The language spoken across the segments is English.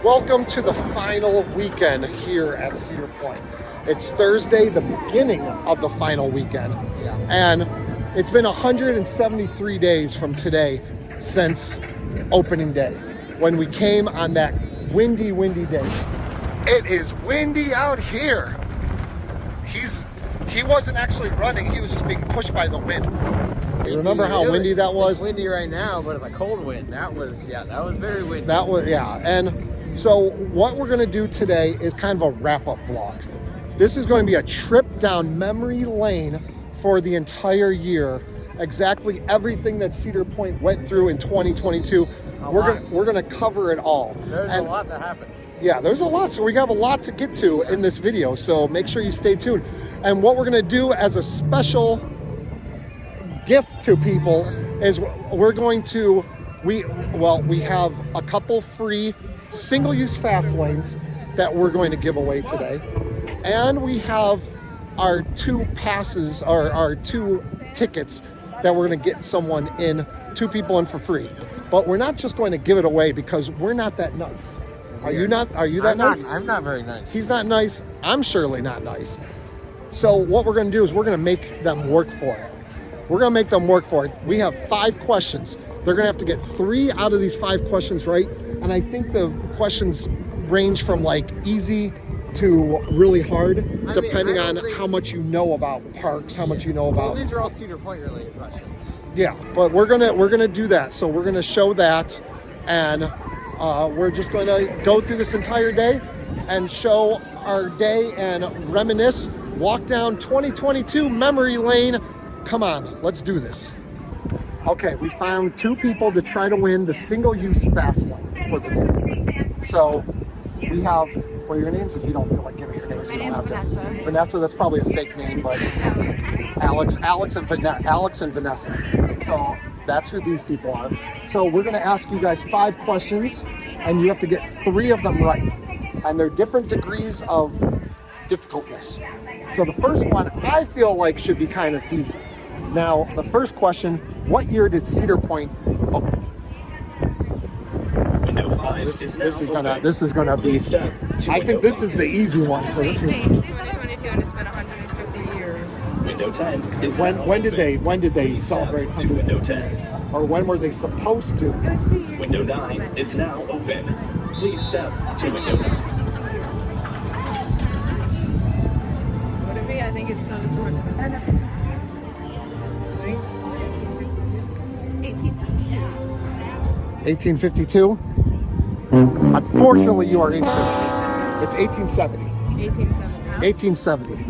Welcome to the final weekend here at Cedar Point. It's Thursday, the beginning of the final weekend. And it's been 173 days from today since opening day, when we came on that windy day. It is windy out here. He wasn't actually running, he was just being pushed by the wind. You remember how windy that was? It's windy right now, but it's a cold wind. That was very windy. And so what we're gonna do today is kind of a wrap-up vlog. This is going to be a trip down memory lane for the entire year. Exactly everything that Cedar Point went through in 2022. We're gonna cover it all. There's a lot that happened. Yeah, there's a lot. So we have a lot to get to in this video. So make sure you stay tuned. And what we're gonna do as a special gift to people is we're going to, we have a couple free single-use fast lanes that we're going to give away today. And we have our two passes, or our two tickets that we're gonna get someone in, two people in for free. But we're not just going to give it away because we're not that nice. Are you that nice? I'm not very nice. He's not nice. I'm surely not nice. So what we're going to do is we're going to make them work for it. We're going to make them work for it. We have 5 questions. They're going to have to get 3 out of these 5 questions right. And I think the questions range from like easy to really hard, depending on how much you know about parks, how much you know about. Well, these are all Cedar Point related questions. Yeah, but we're gonna do that. So we're gonna show that, and we're just going to go through this entire day and show our day and reminisce, walk down 2022 memory lane. Come on, let's do this. Okay, we found 2 people to try to win the single-use fast lanes for the day. So we have, what are your names? If you don't feel like giving your names, you don't have to. Vanessa, that's probably a fake name, but Alex and Vanessa. So that's who these people are. So we're gonna ask you guys 5 questions, and you have to get 3 of them right. And they're different degrees of difficultness. So the first one I feel like should be kind of easy. Now, the first question, what year did Cedar Point open? This is gonna be, I think this is the easy one. So this is. It's been 150 years. Window 10 is when did they celebrate 150 years? Or when were they supposed to? It was 2 years. Window 9 is now open. Please step to window 9. Would it be? I think it's not as much as 1852. Unfortunately, you are incorrect. It's 1870. 1870.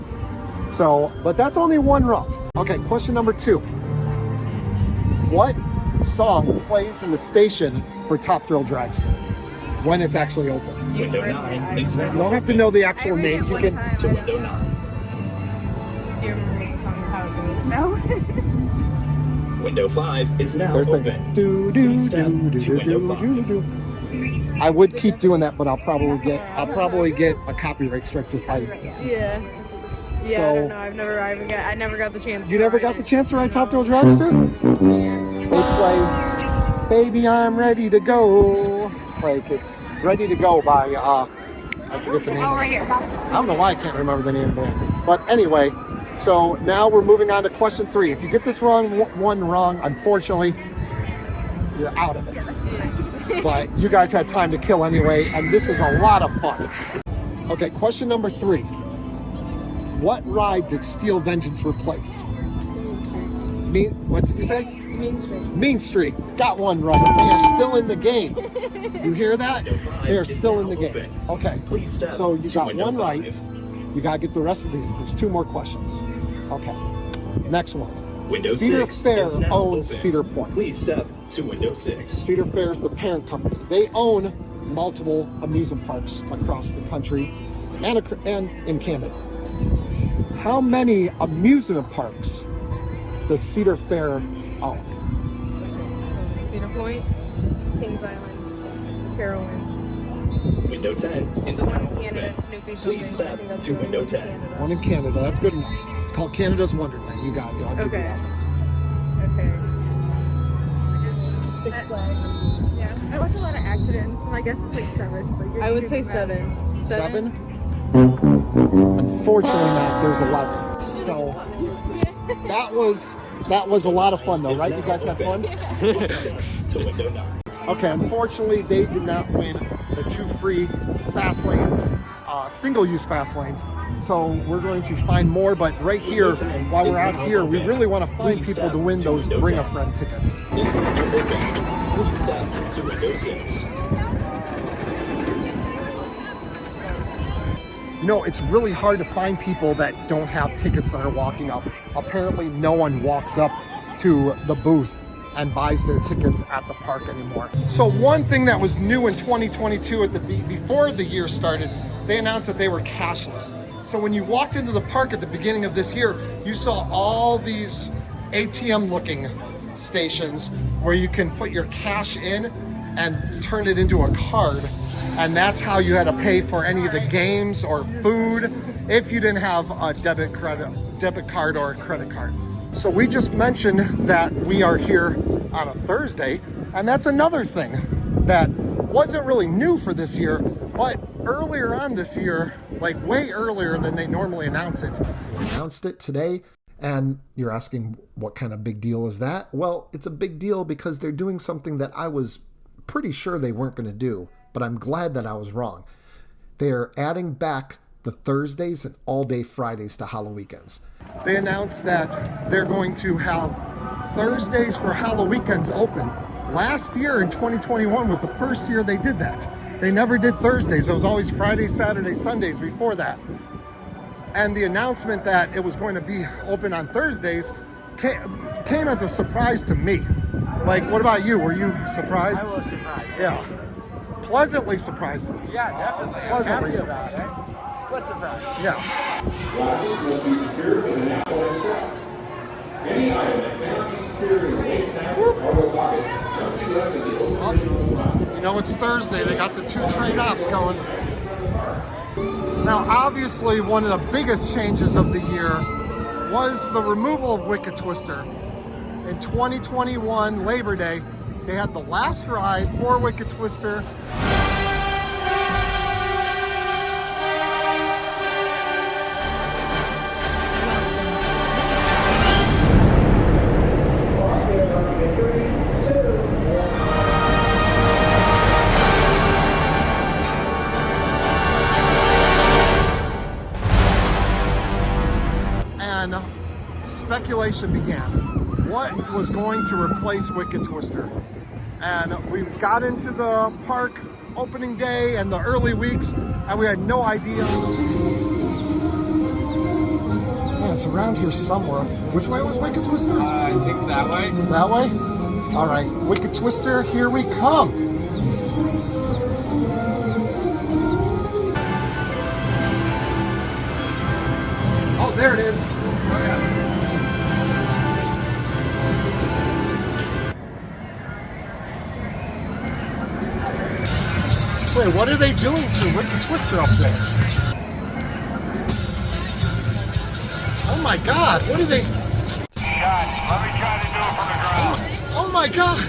So, but that's only one wrong. Okay, question number 2. What song plays in the station for Top Thrill Dragster when it's actually open? Window 9 is now You don't have to know the actual name. You can. to window 9. Do you remember what the song is, how it goes? No. Window 5 is now They're open. thinking, do do Please step do to do window do 5. do do. I would keep doing that, but I'll probably get a copyright strike just by. Yeah. Yeah, So- I don't know. I never got the chance. You to never write got the it. chance to write Top Thrill Dragster? They play Baby I'm Ready to Go. Like, it's Ready to Go by, I forget the name. Oh, right here. I don't know why I can't remember the name of the band. But anyway, so now we're moving on to question 3. If you get this one wrong, unfortunately, you're out of it. But you guys had time to kill anyway, and this is a lot of fun. Okay, question number 3. What ride did Steel Vengeance replace? What did you say? Main Street. Main Street. Got one right. They are still in the game. You hear that? They are still in the game. Okay, Please step so you to got window one 5. right. You gotta get the rest of these. There's 2 more questions. Okay, next one. Window Cedar 6 Fair is now owns open. Cedar Point. Please step to window 6. Cedar Fair is the parent company. They own multiple amusement parks across the country and in Canada. How many amusement parks does Cedar Fair own? Cedar Point, Kings Island, Carowinds. Window 10 is The one now in Canada, open. Snoopy. Please something. I step think that's to the window one in 10. Canada. One in Canada. That's good enough. It's called Canada's Wonderland. You got it. I'll give you Okay. that. Okay. Six Flags. Yeah, I watch a lot of accidents, so I guess it's like 7. But I would say 7. 7? Unfortunately not, there's 11. So that was a lot of fun though, right? You guys had fun? To window 9. Okay, unfortunately they did not win the 2 free fast lanes, single-use fast lanes. So we're going to find more, but right here, while we're out here, we really want to find people to win those Bring a Friend tickets. Is now open. Please step to window 6. You know, it's really hard to find people that don't have tickets that are walking up. Apparently no one walks up to the booth and buys their tickets at the park anymore. So one thing that was new in 2022 before the year started, they announced that they were cashless. So when you walked into the park at the beginning of this year, you saw all these ATM looking stations where you can put your cash in and turn it into a card. And that's how you had to pay for any of the games or food if you didn't have a debit card or a credit card. So we just mentioned that we are here on a Thursday, and that's another thing that wasn't really new for this year, but earlier on this year, like way earlier than they normally announce it. Announced it today, and you're asking what kind of big deal is that? Well, it's a big deal because they're doing something that I was pretty sure they weren't going to do, but I'm glad that I was wrong. They're adding back the Thursdays and all-day Fridays to Halloweekends. They announced that they're going to have Thursdays for Halloweekends open. Last year in 2021 was the first year they did that. They never did Thursdays. It was always Fridays, Saturdays, Sundays before that. And the announcement that it was going to be open on Thursdays came as a surprise to me. Like, what about you? Were you surprised? I was surprised. Yeah. Pleasantly surprised though. Yeah, definitely. Pleasantly Happy surprised. about it. What's surprised? Yeah. Glasses must be secured with an Apple strap. Any item that cannot be secured in a waistband or cargo pocket must be left in the open glass. You know, it's Thursday. They got the 2 trade-offs going. Now, obviously, one of the biggest changes of the year was the removal of Wicked Twister. In 2021, Labor Day, they had the last ride for Wicked Twister. And speculation began. What was going to replace Wicked Twister? And we got into the park opening day and the early weeks, and we had no idea. Yeah, it's around here somewhere. Which way was Wicked Twister? I think that way. That way? All right, Wicked Twister, here we come. Oh, there it is. Oh, yeah. Wait, what are they doing to Wicked Twister up there? Oh my God, what are they? Guys, let me try to do it from the ground. Oh my God.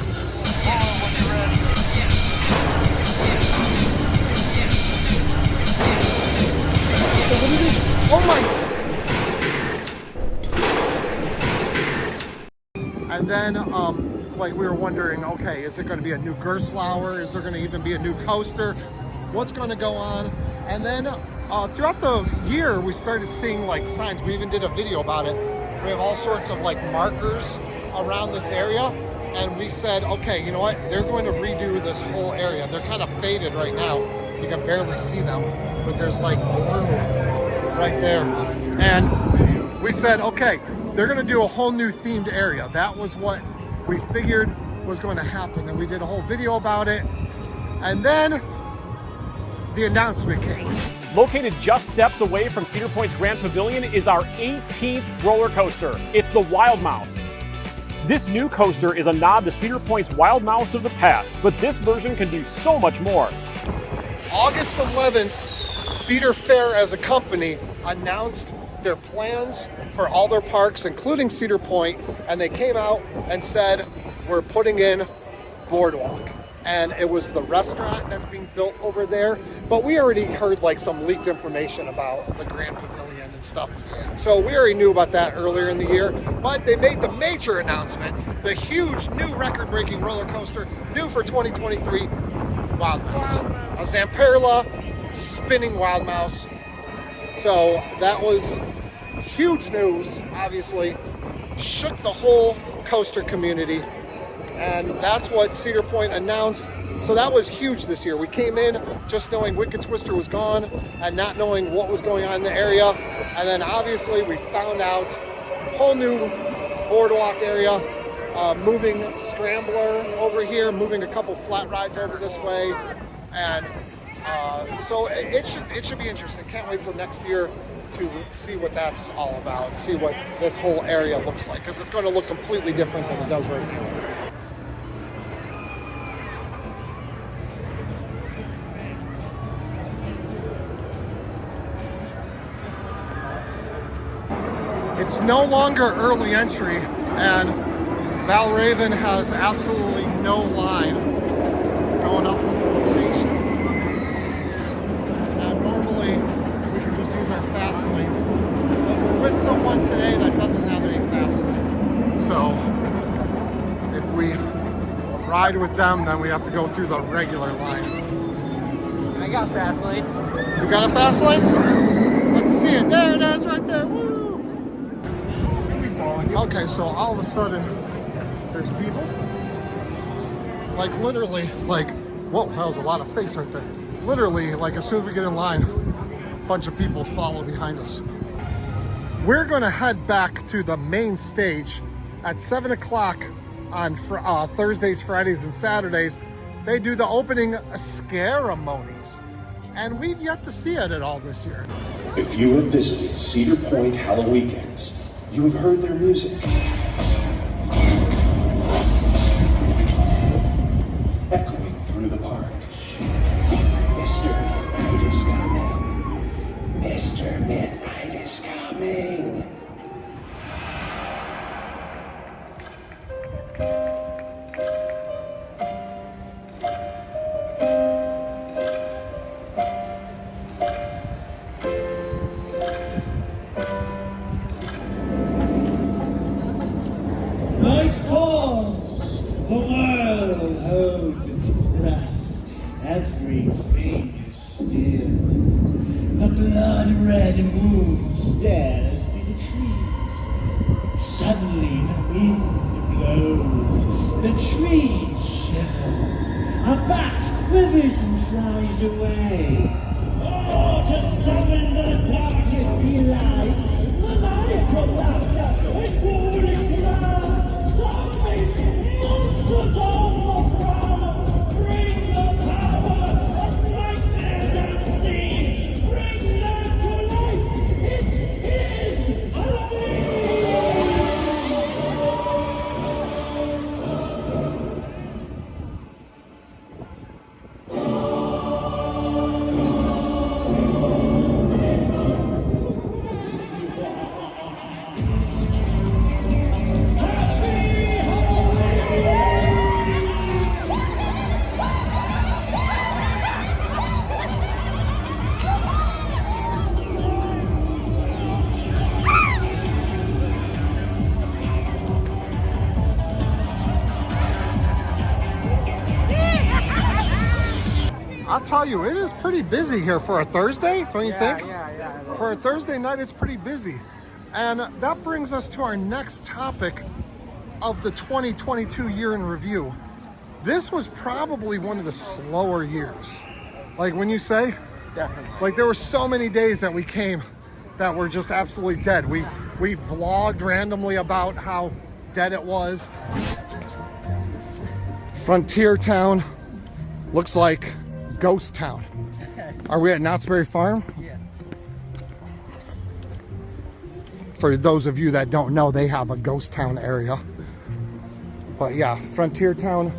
Oh my. And then, like we were wondering, okay, is it going to be a new Gerstlauer? Is there going to even be a new coaster? What's going to go on? And then throughout the year, we started seeing like signs. We even did a video about it. We have all sorts of like markers around this area. And we said, okay, you know what? They're going to redo this whole area. They're kind of faded right now. You can barely see them, but there's like blue right there. And we said, okay, they're going to do a whole new themed area. That was what we figured was going to happen, and we did a whole video about it. And then the announcement came. Located just steps away from Cedar Point's Grand Pavilion is our 18th roller coaster. It's the Wild Mouse. This new coaster is a nod to Cedar Point's Wild Mouse of the past, but this version can do so much more. August 11th, Cedar Fair as a company announced their plans for all their parks, including Cedar Point, and they came out and said, we're putting in Boardwalk. And it was the restaurant that's being built over there. But we already heard like some leaked information about the Grand Pavilion and stuff. So we already knew about that earlier in the year. But they made the major announcement, the huge new record-breaking roller coaster, new for 2023, Wild Mouse. A Zamperla spinning Wild Mouse. So that was huge news, obviously. Shook the whole coaster community. And that's what Cedar Point announced. So that was huge this year. We came in just knowing Wicked Twister was gone and not knowing what was going on in the area. And then obviously we found out whole new Boardwalk area, moving Scrambler over here, moving a couple flat rides over this way. And so it should be interesting. Can't wait till next year to see what that's all about, see what this whole area looks like, because it's going to look completely different than it does right now. It's no longer early entry, and Valraven has absolutely no line going up into the station. And normally we can just use our fast lanes, but we're with someone today that doesn't have any fast lane. So if we ride with them, then we have to go through the regular line. I got fast lane. You got a fast lane? Let's see it. There it is right there. Woo! Okay, so all of a sudden, there's people. Like literally, like, whoa, that was a lot of face right there. Literally, like as soon as we get in line, a bunch of people follow behind us. We're gonna head back to the main stage at 7 o'clock on Thursdays, Fridays, and Saturdays. They do the opening ceremonies. And we've yet to see it at all this year. If you have visited Cedar Point Halloweekends, you have heard their music. Echoing through the park. Mr. Midnight is coming. Mr. Midnight is coming. Night falls, the world holds its breath, everything is still. The blood-red moon stares through the trees. Suddenly the wind blows, the trees shiver, a bat quivers and flies away. Oh, to summon the darkest delight, maniacal laughter and ghoulish clouds, zombies, monsters on the prowl, bring the power of nightmares unseen, bring them to life, it is Halloween! I'll tell you, it is pretty busy here for a Thursday, don't you think? Yeah. For a Thursday night, it's pretty busy. And that brings us to our next topic of the 2022 year in review. This was probably one of the slower years. Like when you say, Definitely. like there were so many days that we came that were just absolutely dead. We vlogged randomly about how dead it was. Frontier Town looks like Ghost Town. Are we at Knott's Berry Farm? Yes. For those of you that don't know, they have a ghost town area. But yeah, Frontier Town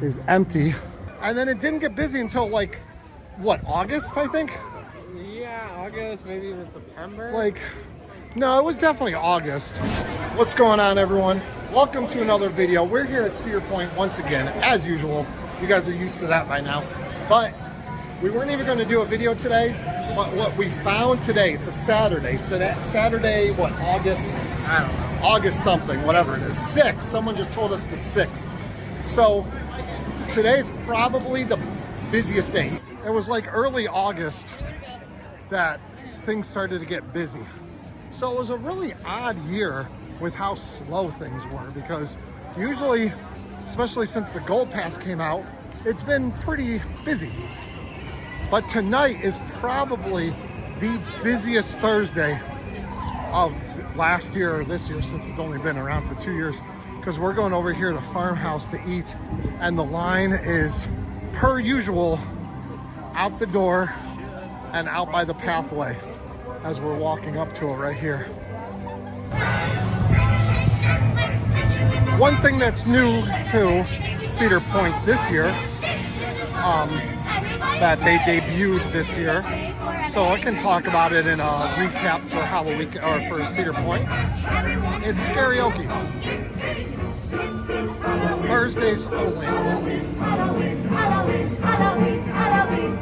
is empty. And then it didn't get busy until like, what, August, I think? Yeah, August, maybe even September. Like, No, it was definitely August. What's going on, everyone? Welcome to another video. We're here at Cedar Point once again, as usual. You guys are used to that by now. But we weren't even going to do a video today. But what we found today, it's a Saturday. Saturday, what, August? I don't know. August something, whatever it is. 6th. Someone just told us the 6th. So today's probably the busiest day. It was like early August that things started to get busy. So it was a really odd year with how slow things were, because usually, especially since the Gold Pass came out, it's been pretty busy. But tonight is probably the busiest Thursday of last year or this year, since it's only been around for 2 years, because we're going over here to Farmhouse to eat, and the line is, per usual, out the door and out by the pathway as we're walking up to it right here. One thing that's new to Cedar Point this year, that they debuted this year, so I can talk about it in a recap for Halloween or for Cedar Point, is karaoke. Thursdays only. Halloween, Halloween, Halloween, Halloween, Halloween.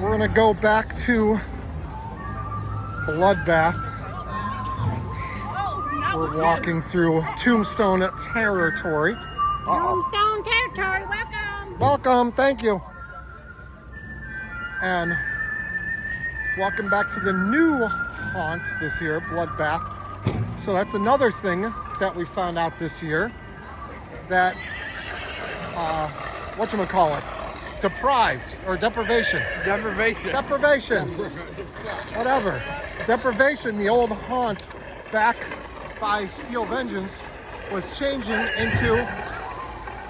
We're gonna go back to Bloodbath. We're walking through Tombstone territory. Tombstone territory, welcome. Welcome, thank you. And welcome back to the new haunt this year, Bloodbath. So that's another thing that we found out this year, that whatchamacallit, deprived or deprivation. Deprivation. Whatever. Deprivation, the old haunt back by Steel Vengeance, was changing into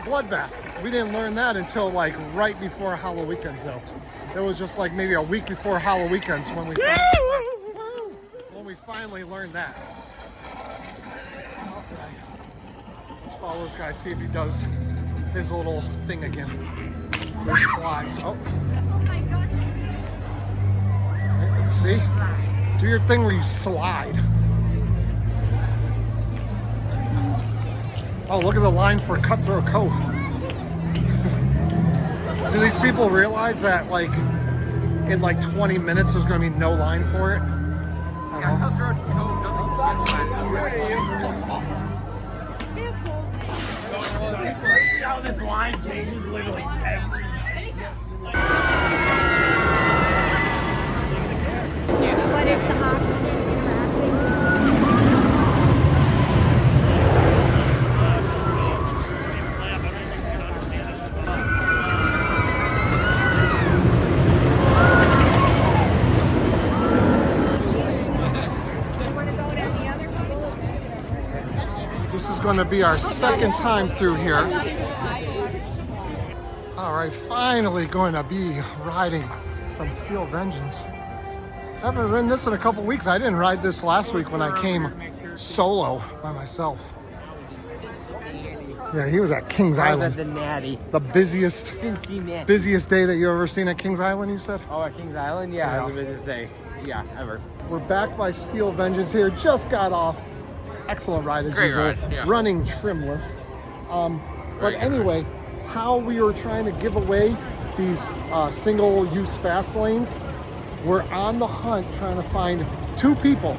Bloodbath. We didn't learn that until like right before Halloweekends though. It was just like maybe a week before Halloweekends when we finally learned that. Okay. Let's follow this guy, see if he does his little thing again. There's slides. Oh. My gosh. Right, let's see. Do your thing where you slide. Oh, look at the line for Cutthroat Cove. Do these people realize that like in like 20 minutes there's gonna be no line for it? I don't know. Cutthroat Cove doesn't how this line changes literally every. But it's the oxygen interacting. This is going to be our second time through here. All right, finally going to be riding some Steel Vengeance. I haven't ridden this in a couple weeks. I didn't ride this last week when I came solo by myself. Yeah, he was at Kings Island. The Natty. The busiest day that you've ever seen at Kings Island, you said? Oh, at Kings Island? Yeah, I was going to say, yeah, ever. We're back by Steel Vengeance here. Just got off. Excellent ride as usual. Ride, yeah. Running trimless. But anyway, how we were trying to give away these single-use fast lanes, we're on the hunt trying to find 2 people.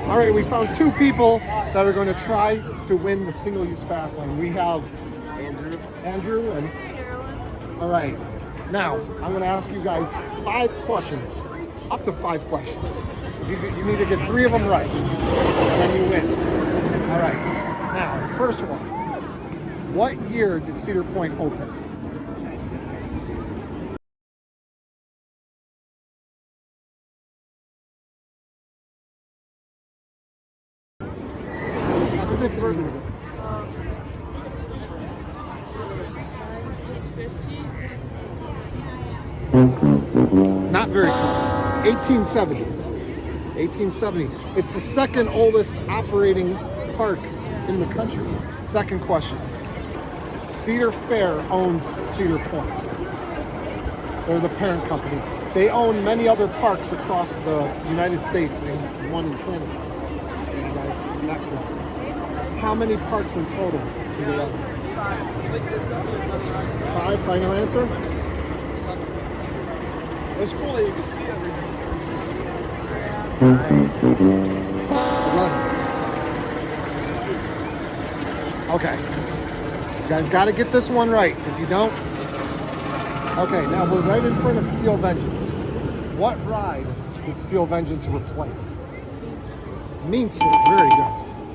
All right, we found 2 people that are going to try to win the single-use fast lane. We have Andrew and Carolyn. all right. Now, I'm going to ask you guys 5 questions, up to 5 questions. You need to get 3 of them right, and then you win. All right. Now, first one. What year did Cedar Point open? Not very close. 1870. 1870. It's the second oldest operating park in the country. Second question. Cedar Fair owns Cedar Point. They're the parent company. They own many other parks across the United States and one in Canada. You guys, not cool. How many parks in total do they own? 5, final answer? It's cool that you can see everything. 11. Okay. You guys got to get this one right. If you don't, okay, now we're right in front of Steel Vengeance. What ride did Steel Vengeance replace? Mean Street, very good.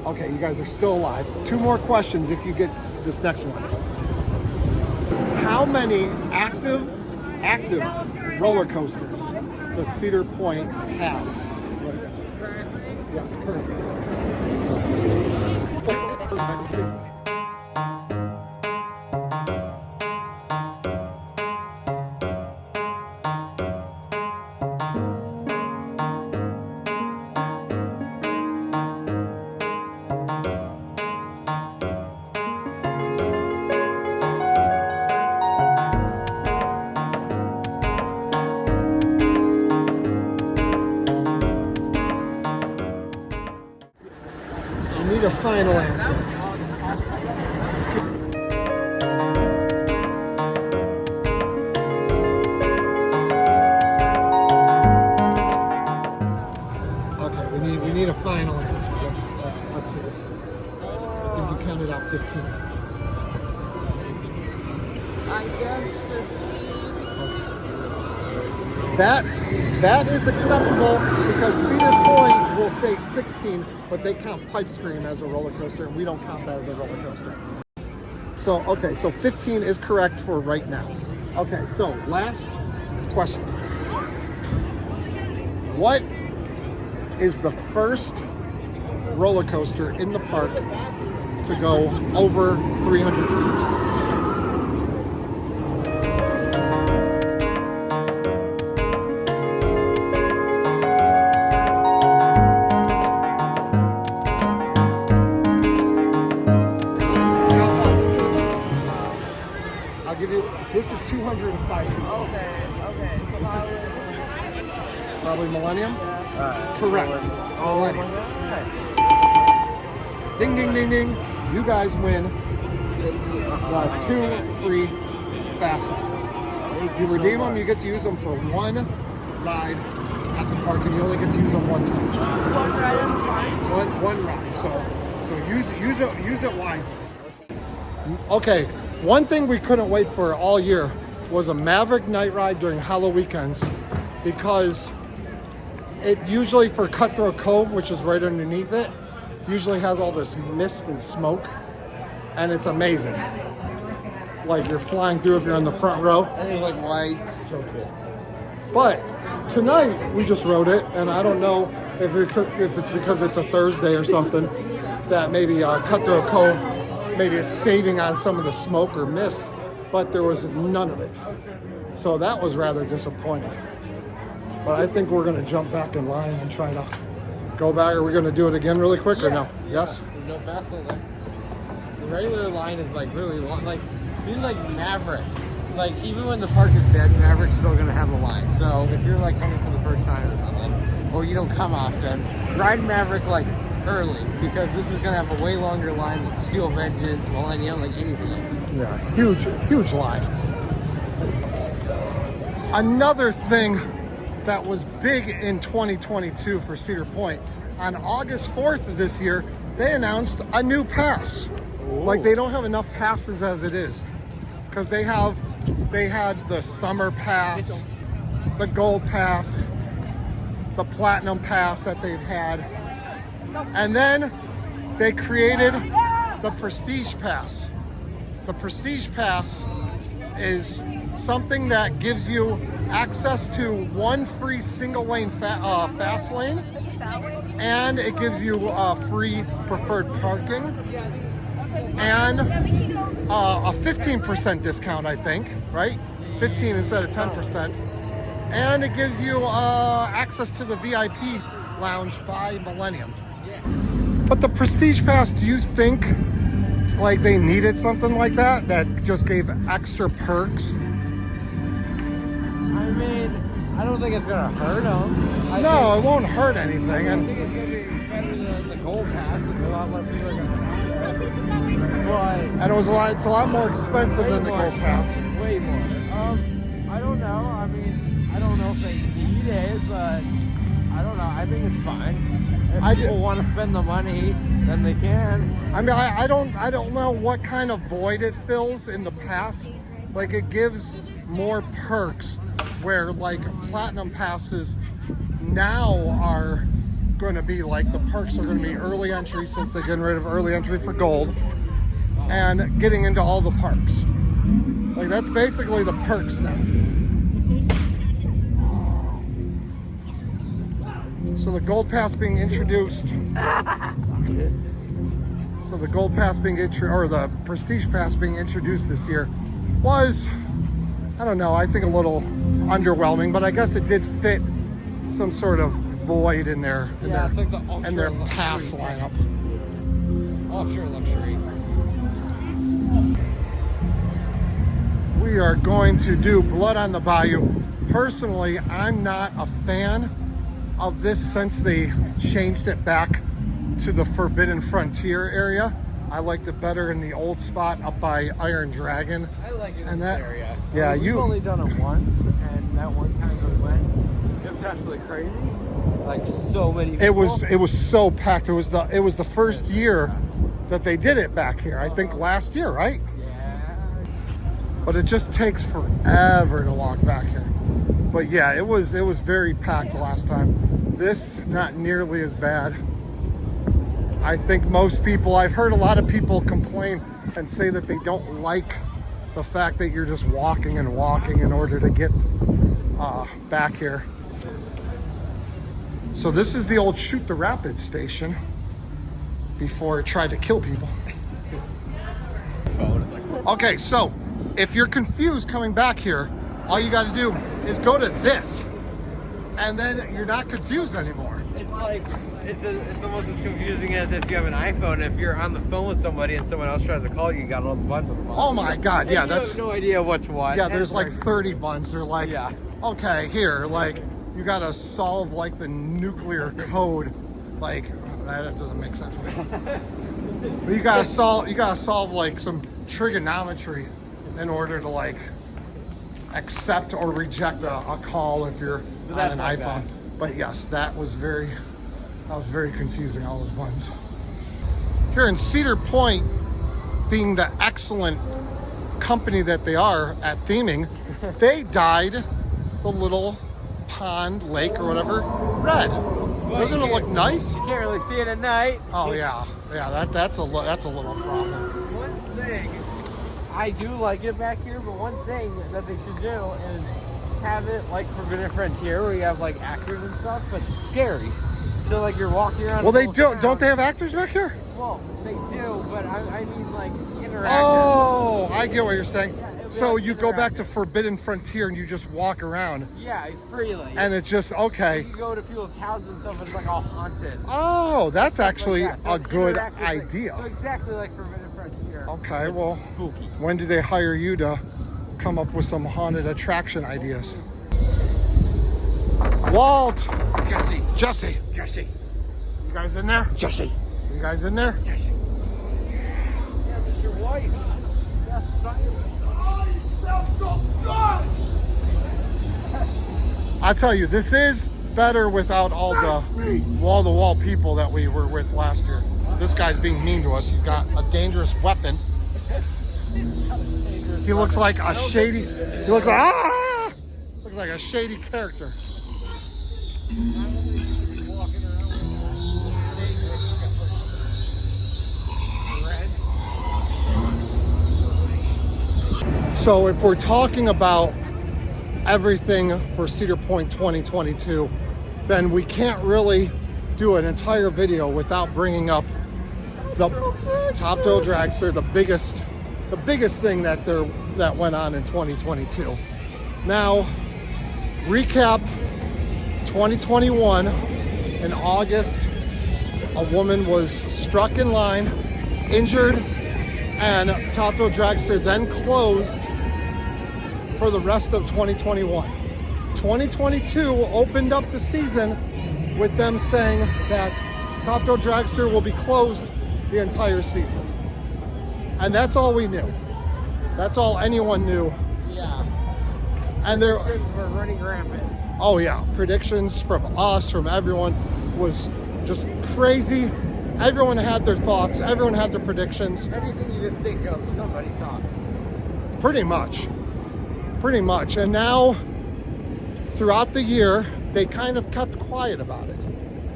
Okay, you guys are still alive. 2 more questions if you get this next one. How many active roller coasters does Cedar Point have? Yes, currently. A final answer. Okay, we need a final answer. Let's see. I think you counted out 15. I guess 15. That is acceptable because Cedar Point will say 16, but they count Pipe Scream as a roller coaster, and we don't count that as a roller coaster. So, okay, so 15 is correct for right now. Okay, so last question. What is the first roller coaster in the park to go over 300 feet? This is 205 feet tall. Okay. So this is probably Millennium? Correct. Millennium. Ding, ding, ding, ding. You guys win the 2 free fast lanes. You redeem them, you get to use them for 1 ride at the park, and you only get to use them 1 time. 1 ride in the park? One ride. So use it wisely. Okay. One thing we couldn't wait for all year was a Maverick night ride during Halloweekends, because it usually, for Cutthroat Cove, which is right underneath it, usually has all this mist and smoke, and it's amazing. Like you're flying through if you're in the front row. And there's like lights. So cool. But tonight we just rode it, and I don't know if it's because it's a Thursday or something, that maybe Cutthroat Cove maybe is saving on some of the smoke or mist, but there was none of it. So that was rather disappointing. But I think we're gonna jump back in line and try to go back. Are we gonna do it again really quick or no? Yes? There's no fast lane. The regular line is like really long. Like, it seems like Maverick. Like, even when the park is dead, Maverick's still gonna have a line. So if you're like coming for the first time or something, or you don't come often, ride Maverick like early, because this is gonna have a way longer line than Steel Vengeance, Millennium, like anything else. Yeah, huge line. Another thing that was big in 2022 for Cedar Point, on August 4th of this year, they announced a new pass. Ooh. Like, they don't have enough passes as it is, because they had the summer pass, the gold pass, the platinum pass that they've had, and then they created the Prestige Pass. The Prestige Pass is something that gives you access to 1 free single lane fast lane, and it gives you free preferred parking, and a 15% discount, I think, right? 15 instead of 10%. And it gives you access to the VIP lounge by Millennium. But the Prestige Pass, do you think like they needed something like that just gave extra perks? I mean, I don't think it's gonna hurt them. No, it won't hurt anything. I think it's gonna be better than the Gold Pass. It's a lot less people are gonna have it. And it's a lot more expensive than the Gold Pass. Way more. I don't know. I mean, I don't know if they need it, but I don't know. I think it's fine. If people want to spend the money, then they can. I mean, I don't know what kind of void it fills in the pass. Like, it gives more perks where like platinum passes now are going to be like, the perks are going to be early entry, since they're getting rid of early entry for gold, and getting into all the parks. Like, that's basically the perks now. So the Gold Pass being introduced. So the Gold Pass being or the Prestige Pass being introduced this year was, I don't know, I think a little underwhelming, but I guess it did fit some sort of void in their pass lineup. Ultra luxury. We are going to do Blood on the Bayou. Personally, I'm not a fan of this since they changed it back to the Forbidden Frontier area. I liked it better in the old spot up by Iron Dragon. I like it in and that area. Yeah, We've only done it once, and that one time we went, it was absolutely crazy. Like, so many people. It was so packed. It was the first year that they did it back here. I think last year, right? Yeah. But it just takes forever to walk back here. But yeah, it was very packed last time. This, not nearly as bad. I think I've heard a lot of people complain and say that they don't like the fact that you're just walking and walking in order to get back here. So this is the old Shoot the Rapids station before it tried to kill people. Okay, so if you're confused coming back here, all you got to do is go to this, and then you're not confused anymore. It's like, it's almost as confusing as if you have an iPhone. If you're on the phone with somebody and someone else tries to call you, you got all the buttons on the bottom. Oh my God, yeah, you have no idea what's what. Yeah, there's like 30 buttons. They're like, yeah. Okay, here, like, you got to solve like the nuclear code. Like, that doesn't make sense. But you gotta solve like some trigonometry in order to like accept or reject a call if you're on an iPhone. But yes, that was very confusing, all those buttons. Here in Cedar Point, being the excellent company that they are at theming, they dyed the little pond, lake, or whatever, red. Doesn't it look nice? You can't really see it at night. Oh yeah, that's a little problem. One thing, I do like it back here, but one thing that they should do is have it like Forbidden Frontier, where you have like actors and stuff, but it's scary. So like you're walking around. Well, they don't they have actors back here? Well, they do, but I mean like interactive. Oh, I get what you're saying. Yeah, so you go back to Forbidden Frontier and you just walk around. Yeah, freely. And it's just okay. You go to people's houses and stuff, and it's like all haunted. Oh, that's actually like that. So a good idea. So exactly like Forbidden Frontier. Okay, well, spooky. When do they hire you to come up with some haunted attraction ideas? Walt! Jesse! You guys in there? Jesse! You guys in there? Jesse! Yeah, it's your wife. I tell you, this is better without all the wall-to-wall people that we were with last year. This guy's being mean to us. He's got a dangerous weapon. He looks like a shady. He looks like a shady character. So if we're talking about everything for Cedar Point 2022, then we can't really do an entire video without bringing up the Top Thrill Dragster, the biggest thing that went on in 2022. Now, recap 2021. In August, a woman was struck in line, injured, and Top Thrill Dragster then closed for the rest of 2021. 2022 opened up the season with them saying that Top Thrill Dragster will be closed the entire season. And that's all we knew. That's all anyone knew. Yeah. And there were running rampant. Oh yeah, predictions from us, from everyone was just crazy. Everyone had their thoughts, everyone had their predictions. Anything you could think of, somebody thought. Pretty much. And now, throughout the year, they kind of kept quiet about it.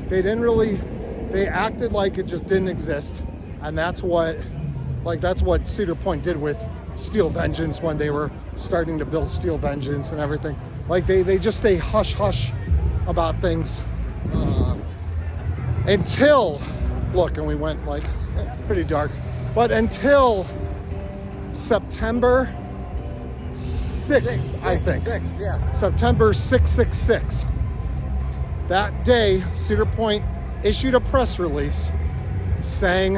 They acted like it just didn't exist. And that's what Cedar Point did with Steel Vengeance when they were starting to build Steel Vengeance and everything. Like they just stay hush about things. Until, look, and we went like pretty dark, but until September 6th, I think. September 666. That day, Cedar Point issued a press release saying,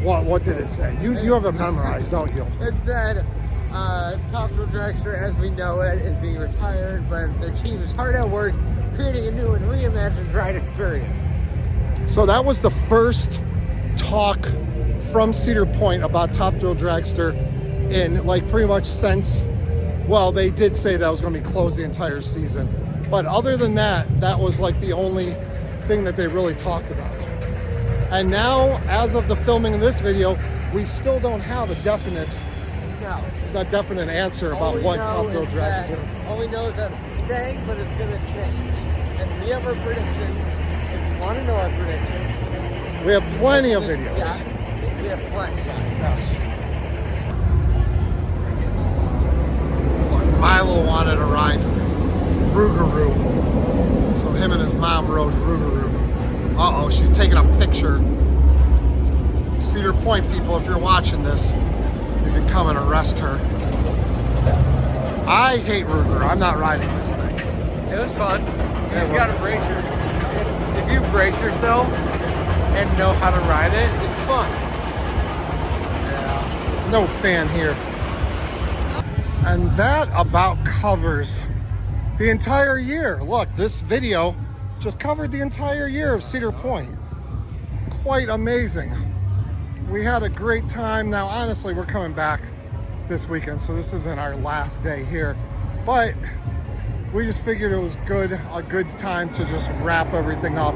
what did it say? You have it memorized, don't you? It said, Top Thrill Dragster, as we know it, is being retired, but their team is hard at work creating a new and reimagined ride experience. So that was the first talk from Cedar Point about Top Thrill Dragster in like pretty much since, well, they did say that was going to be closed the entire season. But other than that, that was like the only thing that they really talked about. And now, as of the filming of this video, we still don't have a definite answer about what Top Thrill Dragster. All we know is that it's staying, but it's going to change. And we have our predictions. If you want to know our predictions, we have plenty of videos. Yeah, we have plenty. Yes. Look, Milo wanted to ride Rougarou, so him and his mom rode Rougarou. Uh-oh, she's taking a picture. Cedar Point people, if you're watching this, you can come and arrest her. I hate Rougarou. I'm not riding this thing. It was fun. You just gotta brace yourself. If you brace yourself and know how to ride it, it's fun. Yeah. No fan here. And that about covers the entire year. Look, this video just covered the entire year of Cedar Point. Quite amazing. We had a great time. Now, honestly, we're coming back this weekend, so this isn't our last day here. But we just figured it was a good time to just wrap everything up.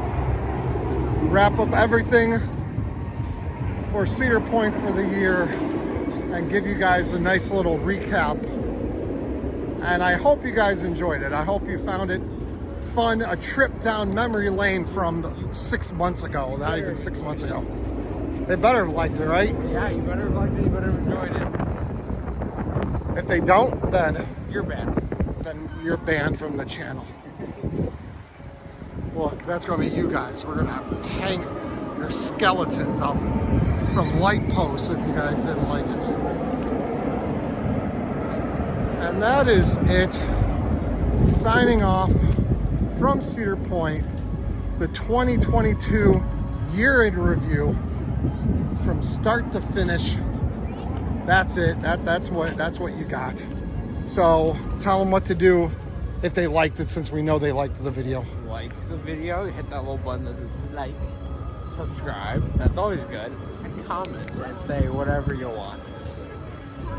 Wrap up everything for Cedar Point for the year and give you guys a nice little recap. And I hope you guys enjoyed it. I hope you found it fun, a trip down memory lane from 6 months ago, not even 6 months ago. They better have liked it, right? Yeah, you better have liked it, you better have enjoyed it. If they don't, then you're banned. Then you're banned from the channel. Look, that's gonna be you guys. We're gonna hang your skeletons up from light posts if you guys didn't like it. And that is it. Signing off from Cedar Point, the 2022 year in review from start to finish. That's it. That's what you got. So tell them what to do if they liked it, since we know they liked the video. Like the video, hit that little button that says like, subscribe. That's always good. And comment and say whatever you want.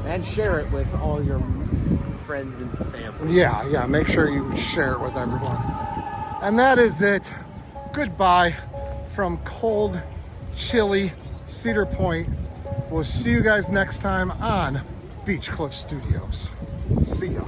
And share it with all your friends and family. Yeah, make sure you share it with everyone. And that is it. Goodbye from cold, chilly Cedar Point. We'll see you guys next time on Beach Cliff Studios. See ya.